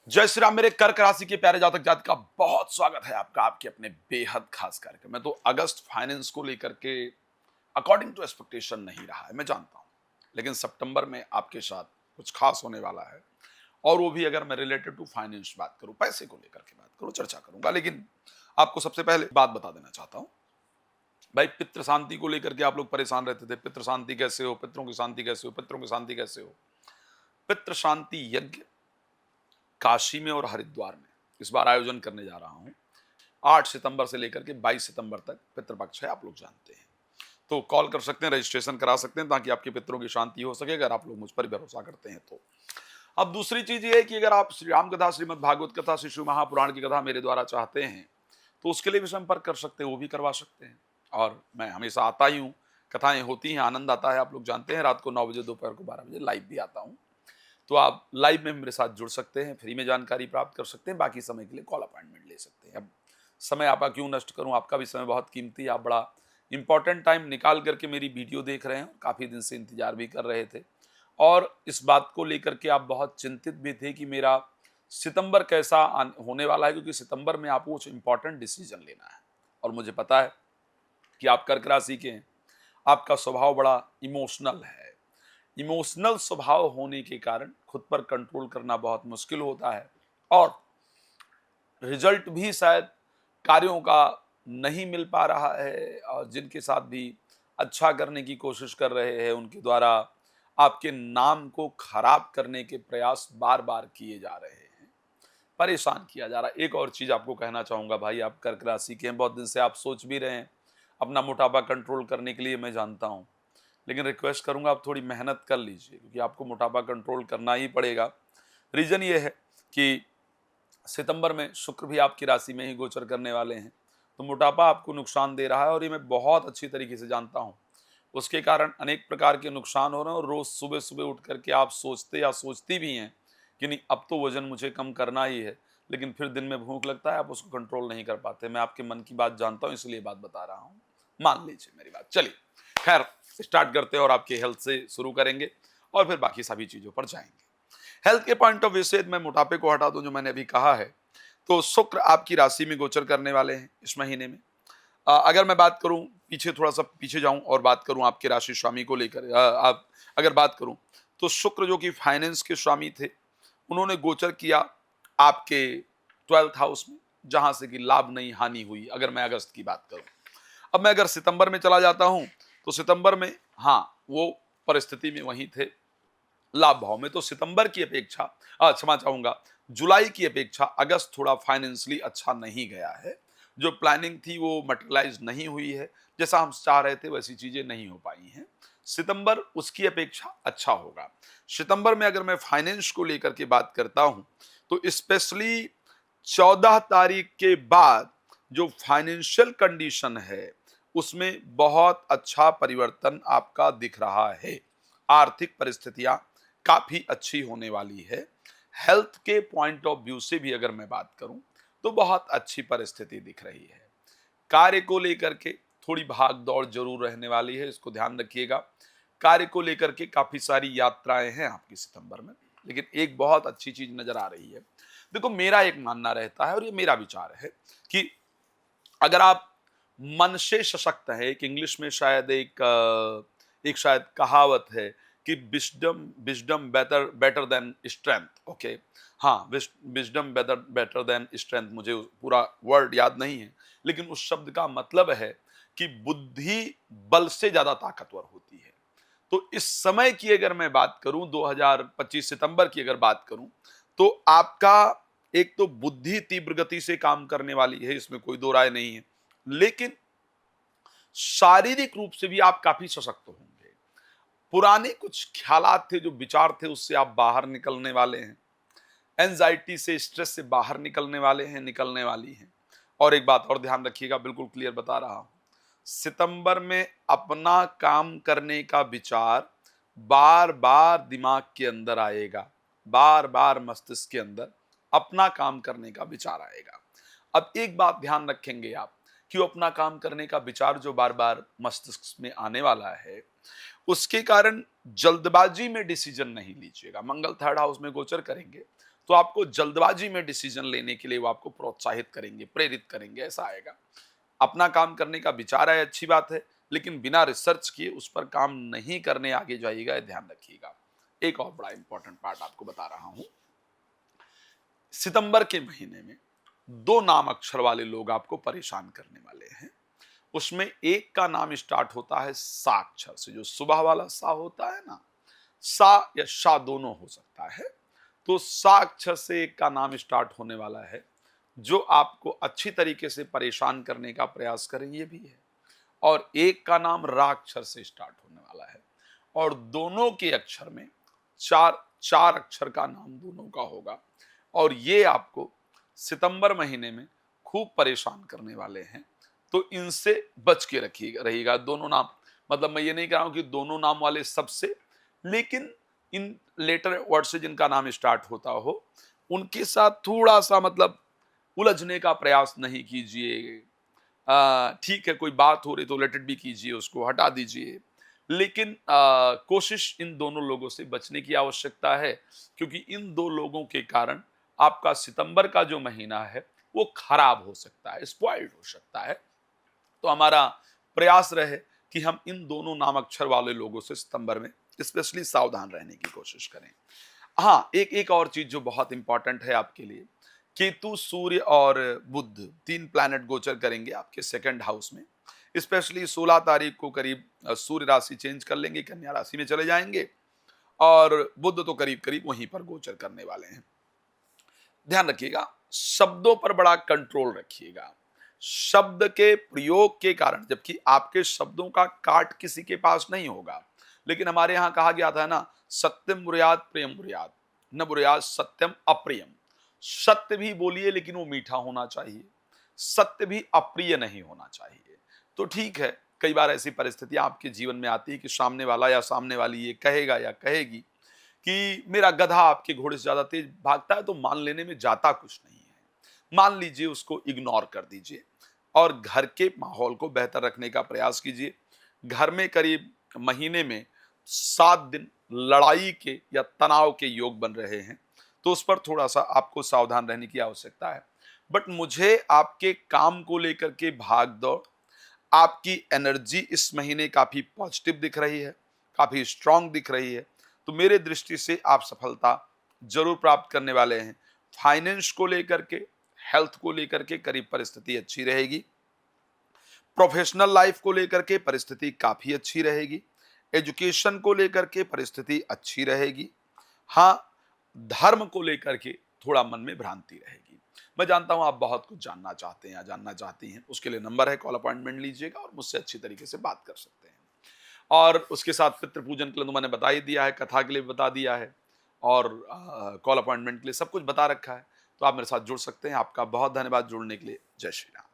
जय श्री राम। मेरे कर्क राशि के प्यारे जातक जात का बहुत स्वागत है आपका आपके अपने बेहद खास कार्यक्रम में। तो अगस्त फाइनेंस को लेकर के अकॉर्डिंग टू एक्सपेक्टेशन नहीं रहा है, मैं जानता हूं, लेकिन सितंबर में आपके साथ कुछ खास होने वाला है। और वो भी अगर मैं रिलेटेड टू फाइनेंस बात करूं, पैसे को लेकर के बात करूं, चर्चा करूंगा। लेकिन आपको सबसे पहले बात बता देना चाहता हूं, भाई पितृ शांति को लेकर के आप लोग परेशान रहते थे। पितृ शांति कैसे हो, पितरों की शांति कैसे हो, पितरों की शांति कैसे हो। पितृ शांति यज्ञ काशी में और हरिद्वार में इस बार आयोजन करने जा रहा हूं। 8 सितंबर से लेकर के 22 सितंबर तक पितृपक्ष है, आप लोग जानते हैं। तो कॉल कर सकते हैं, रजिस्ट्रेशन करा सकते हैं, ताकि आपके पितरों की शांति हो सके, अगर आप लोग मुझ पर भरोसा करते हैं तो। अब दूसरी चीज ये है कि अगर आप श्री राम कथा, श्रीमद् भागवत कथा, श्री शिव महापुराण की कथा मेरे द्वारा चाहते हैं तो उसके लिए भी संपर्क कर सकते हैं, वो भी करवा सकते हैं। और मैं हमेशा आता ही हूँ, कथाएं होती हैं, आनंद आता है। आप लोग जानते हैं, रात को 9 बजे, दोपहर को 12 बजे लाइव भी आता हूँ। तो आप लाइव में मेरे साथ जुड़ सकते हैं, फ्री में जानकारी प्राप्त कर सकते हैं। बाकी समय के लिए कॉल अपॉइंटमेंट ले सकते हैं। अब समय आपका क्यों नष्ट करूं, आपका भी समय बहुत कीमती है। आप बड़ा इंपॉर्टेंट टाइम निकाल करके मेरी वीडियो देख रहे हैं, काफ़ी दिन से इंतजार भी कर रहे थे। और इस बात को लेकर के आप बहुत चिंतित भी थे कि मेरा सितंबर कैसा होने वाला है, क्योंकि सितंबर में आपको कुछ इंपॉर्टेंट डिसीजन लेना है। और मुझे पता है कि आप कर्क राशि के हैं, आपका स्वभाव बड़ा इमोशनल है। इमोशनल स्वभाव होने के कारण खुद पर कंट्रोल करना बहुत मुश्किल होता है, और रिजल्ट भी शायद कार्यों का नहीं मिल पा रहा है। और जिनके साथ भी अच्छा करने की कोशिश कर रहे हैं, उनके द्वारा आपके नाम को खराब करने के प्रयास बार बार किए जा रहे हैं, परेशान किया जा रहा है। एक और चीज आपको कहना चाहूंगा, भाई आप कर्क राशि के हैं, बहुत दिन से आप सोच भी रहे हैं अपना मोटापा कंट्रोल करने के लिए, मैं जानता हूं। लेकिन रिक्वेस्ट करूंगा, आप थोड़ी मेहनत कर लीजिए, क्योंकि आपको मोटापा कंट्रोल करना ही पड़ेगा। रीजन ये है कि सितंबर में शुक्र भी आपकी राशि में ही गोचर करने वाले हैं, तो मोटापा आपको नुकसान दे रहा है, और ये मैं बहुत अच्छी तरीके से जानता हूँ। उसके कारण अनेक प्रकार के नुकसान हो रहे हैं, और रोज सुबह सुबह उठ करके आप सोचते या सोचती भी हैं कि नहीं, अब तो वजन मुझे कम करना ही है, लेकिन फिर दिन में भूख लगता है, आप उसको कंट्रोल नहीं कर पाते। मैं आपके मन की बात जानता हूँ, इसलिए बात बता रहा हूँ, मान लीजिए मेरी बात। चलिए, खैर स्टार्ट करते हैं, और आपके हेल्थ से शुरू करेंगे और फिर बाकी सभी चीजों पर जाएंगे। हेल्थ के पॉइंट ऑफ व्यू से मैं मोटापे को हटा दूं, जो मैंने अभी कहा है, तो शुक्र आपकी राशि में गोचर करने वाले हैं इस महीने में। अगर मैं बात करूं, पीछे थोड़ा सा पीछे जाऊं और बात करूं आपके राशि स्वामी को लेकर, आप अगर बात करूं तो शुक्र जो कि फाइनेंस के स्वामी थे, उन्होंने गोचर किया आपके 12th हाउस में, जहां से कि लाभ नहीं हानि हुई। अगर मैं अगस्त की बात करूं, अब मैं अगर सितंबर में चला जाता हूं, तो सितंबर में हाँ, वो परिस्थिति में वहीं थे, लाभ भाव में। तो सितंबर की अपेक्षा, क्षमा चाहूंगा, जुलाई की अपेक्षा अगस्त थोड़ा फाइनेंशियली अच्छा नहीं गया है। जो प्लानिंग थी वो मटेरियलाइज नहीं हुई है, जैसा हम चाह रहे थे वैसी चीजें नहीं हो पाई हैं। सितंबर उसकी अपेक्षा अच्छा होगा। सितंबर में अगर मैं फाइनेंस को लेकर के बात करता हूं, तो स्पेशली 14 तारीख के बाद जो फाइनेंशियल कंडीशन है, उसमें बहुत अच्छा परिवर्तन आपका दिख रहा है। आर्थिक परिस्थितियां काफी अच्छी होने वाली है। हेल्थ के पॉइंट ऑफ व्यू से भी अगर मैं बात करूं, तो बहुत अच्छी परिस्थिति दिख रही है। कार्य को लेकर के थोड़ी भाग दौड़ जरूर रहने वाली है, इसको ध्यान रखिएगा। कार्य को लेकर के काफी सारी यात्राएं हैं आपकी सितंबर में, लेकिन एक बहुत अच्छी चीज नजर आ रही है। देखो, मेरा एक मानना रहता है, और ये मेरा विचार है, कि अगर आप मन से सशक्त है, एक इंग्लिश में शायद एक शायद कहावत है कि wisdom wisdom better better than strength. Okay, हाँ, wisdom better better than strength, मुझे पूरा वर्ड याद नहीं है, लेकिन उस शब्द का मतलब है कि बुद्धि बल से ज्यादा ताकतवर होती है। तो इस समय की अगर मैं बात करूं, 2025 सितंबर की अगर बात करूं, तो आपका एक तो बुद्धि तीव्र गति से काम करने वाली है, इसमें कोई दो राय नहीं है, लेकिन शारीरिक रूप से भी आप काफी सशक्त होंगे। पुराने कुछ ख्यालात थे, जो विचार थे, उससे आप बाहर निकलने वाले हैं। एंजाइटी से, स्ट्रेस से बाहर निकलने वाले हैं, निकलने वाली हैं। और एक बात और ध्यान रखिएगा, बिल्कुल क्लियर बता रहा हूं, सितंबर में अपना काम करने का विचार बार बार दिमाग के अंदर आएगा, बार बार मस्तिष्क के अंदर अपना काम करने का विचार आएगा। अब एक बात ध्यान रखेंगे आप, कि वो अपना काम करने का विचार जो बार बार मस्तिष्क में आने वाला है, उसके कारण जल्दबाजी में डिसीजन नहीं लीजिएगा। मंगल 3rd हाउस में गोचर करेंगे, तो आपको जल्दबाजी में डिसीजन लेने के लिए वो आपको प्रोत्साहित करेंगे, प्रेरित करेंगे, ऐसा आएगा। अपना काम करने का विचार है, अच्छी बात है, लेकिन बिना रिसर्च किए उस पर काम नहीं करने आगे जाइएगा, ये ध्यान रखिएगा। एक और बड़ा इंपॉर्टेंट पार्ट आपको बता रहा हूं। सितंबर के महीने में 2 नाम अक्षर वाले लोग आपको परेशान करने वाले हैं। उसमें एक का नाम स्टार्ट होता है सा अक्षर से, जो सुबह वाला सा होता है ना, सा या शा दोनों हो सकता है। तो सा अक्षर से एक का नाम स्टार्ट होने वाला है, जो आपको अच्छी तरीके से परेशान करने का प्रयास करें, ये भी है। और एक का नाम रा अक्षर से स्टार्ट होने वाला है, और दोनों के अक्षर में चार चार अक्षर का नाम दोनों का होगा, और ये आपको सितंबर महीने में खूब परेशान करने वाले हैं। तो इनसे बच के रखिएगा रहिएगा। दोनों नाम, मतलब मैं ये नहीं कह रहा हूं कि दोनों नाम वाले सबसे, लेकिन इन लेटर वर्ड से जिनका नाम स्टार्ट होता हो, उनके साथ थोड़ा सा मतलब उलझने का प्रयास नहीं कीजिए। ठीक है, कोई बात हो रही तो लेट इट बी कीजिए, उसको हटा दीजिए, लेकिन कोशिश इन दोनों लोगों से बचने की आवश्यकता है, क्योंकि इन 2 लोगों के कारण आपका सितंबर का जो महीना है वो खराब हो सकता है, स्पॉइल्ड हो सकता है। तो हमारा प्रयास रहे कि हम इन दोनों नाम अक्षर वाले लोगों से सितंबर में स्पेशली सावधान रहने की कोशिश करें। हाँ, एक और चीज जो बहुत इंपॉर्टेंट है आपके लिए, केतु, सूर्य और बुध 3 प्लैनेट गोचर करेंगे आपके सेकंड हाउस में। स्पेशली 16 तारीख को करीब सूर्य राशि चेंज कर लेंगे, कन्या राशि में चले जाएंगे, और बुध तो करीब करीब वहीं पर गोचर करने वाले हैं। ध्यान रखिएगा, शब्दों पर बड़ा कंट्रोल रखिएगा। शब्द के प्रयोग के कारण, जबकि आपके शब्दों का काट किसी के पास नहीं होगा, लेकिन हमारे यहां कहा गया था ना, सत्यम बुर्यात प्रियम बुर्यात, न बुर्यात सत्यम अप्रियम। सत्य भी बोलिए, लेकिन वो मीठा होना चाहिए। सत्य भी अप्रिय नहीं होना चाहिए। तो ठीक है, कई बार ऐसी परिस्थितियां आपके जीवन में आती है कि सामने वाला या सामने वाली ये कहेगा या कहेगी कि मेरा गधा आपके घोड़े से ज्यादा तेज भागता है, तो मान लेने में जाता कुछ नहीं है। मान लीजिए, उसको इग्नोर कर दीजिए और घर के माहौल को बेहतर रखने का प्रयास कीजिए। घर में करीब महीने में 7 दिन लड़ाई के या तनाव के योग बन रहे हैं, तो उस पर थोड़ा सा आपको सावधान रहने की आवश्यकता है। बट मुझे आपके काम को लेकर के भाग दौड़, आपकी एनर्जी इस महीने काफी पॉजिटिव दिख रही है, काफी स्ट्रांग दिख रही है। तो मेरे दृष्टि से आप सफलता जरूर प्राप्त करने वाले हैं। फाइनेंस को लेकर के, हेल्थ को लेकर के करीब परिस्थिति अच्छी रहेगी। प्रोफेशनल लाइफ को लेकर के परिस्थिति काफी अच्छी रहेगी। एजुकेशन को लेकर के परिस्थिति अच्छी रहेगी। हाँ, धर्म को लेकर के थोड़ा मन में भ्रांति रहेगी। मैं जानता हूं आप बहुत कुछ जानना चाहते हैं या जानना चाहती हैं, उसके लिए नंबर है, कॉल अपॉइंटमेंट लीजिएगा और मुझसे अच्छी तरीके से बात कर सकते हैं। और उसके साथ पितृ पूजन के लिए तो मैंने बता ही दिया है, कथा के लिए बता दिया है, और कॉल अपॉइंटमेंट के लिए सब कुछ बता रखा है। तो आप मेरे साथ जुड़ सकते हैं। आपका बहुत धन्यवाद जुड़ने के लिए। जय श्री राम।